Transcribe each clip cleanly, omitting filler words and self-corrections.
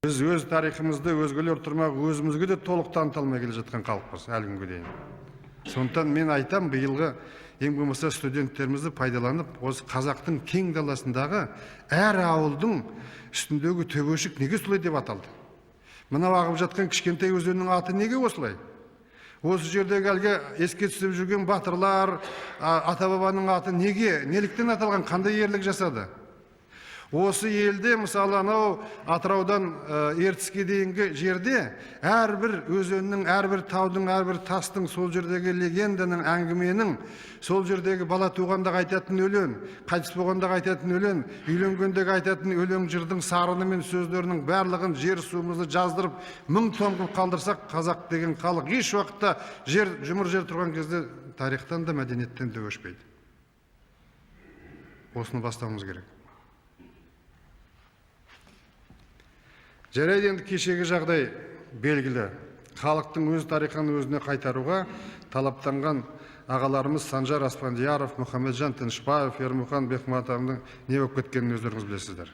Біз өз тарихымызды өзгелер тұрмақ өзімізге де толық таныта алмай келе жатқан халықпыз әлі күнге дейін. Сондықтан мен айтам, биылғы ең болмаса студенттерімізді пайдаланып, осы қазақтың кең даласындағы әр ауылдың үстіндегі төбешік неге солай деп аталды? Мынау ағып жатқан кішкентай өзеннің аты неге осылай? Осы жердегі әлгі еске түсіп жүрген батырлар, ата-бабаның аты неге, неліктен аталған, қандай ерлік жасады? Осы елде, мысалы, анау Атыраудан Ертіске дейінгі жерде әрбір өзеннің, әрбір таудың, әрбір тастың, сол жердегі легенданың, әңгіменің, сол жердегі бала туғанда айтатын өлең, қайтыс болғанда айтатын өлең, үйленгендегі айтатын өлең жырдың сарыны мен сөздерінің барлығын жер суымызды жаздырып, мың том қылып қалдырсақ, қазақ деген халық еш уақытта жұмыр жер тұрған кезде тарихтан да мәдениеттен де өшпейді. Осыны бастауымыз керек. Жарайды, енді кешегі жағдай белгілі. Халықтың өз тарихын өзіне қайтаруға талаптанған ағаларымыз Санжар Аспандияров, Мұхамеджан Тынышпаев, Ермұхан Бекматовның не болып кеткенін өздеріңіз білесіздер.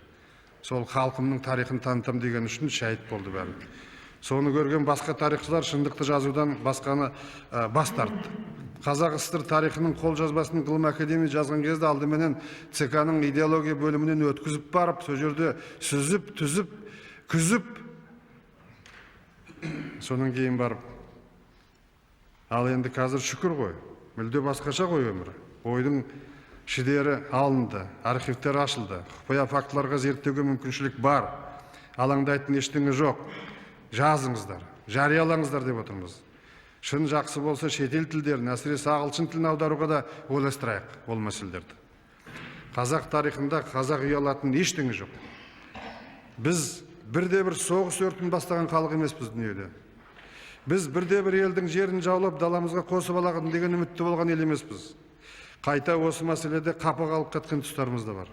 Сол халқымның тарихын танытам деген үшін шәйіт болды бәрі. Соны көрген басқа тарихшылар шындықты жазудан басқаны бас тартты. Қазақ СССР тарихының қолжазбасын ғылым академия жазған кезде алдыменен ЦК-ның идеология бөлімінен өткізіп барып, сол жерде сүзіп, түзіп, күзіп, соның кейін барып. Ал енді қазір шүкір ғой, мүлде басқаша ғой өмірі. Ойдың шідері алынды, архивтер ашылды, құпия фактыларға зерттеуге мүмкіншілік бар. Алаңдайтын ештеңе жоқ. Жазыңыздар, жариялаңыздар деп отырмыз. Шын жақсы болса шетел тілдерін, әсіресе ағылшын тілін аударуға да ойластырайық ол мәселелерді. Қазақ тарихында қазақ ұялатын ештеңе жоқ. Біз бірде-бір соғыс өртін бастаған халық емеспіз дүниеде. Біз бірде-бір елдің жерін жаулап даламызға қосып алатын деген үмітті болған ел емеспіз. Қайта осы мәселеде қапа қалып кеткен тұстарымыз да бар.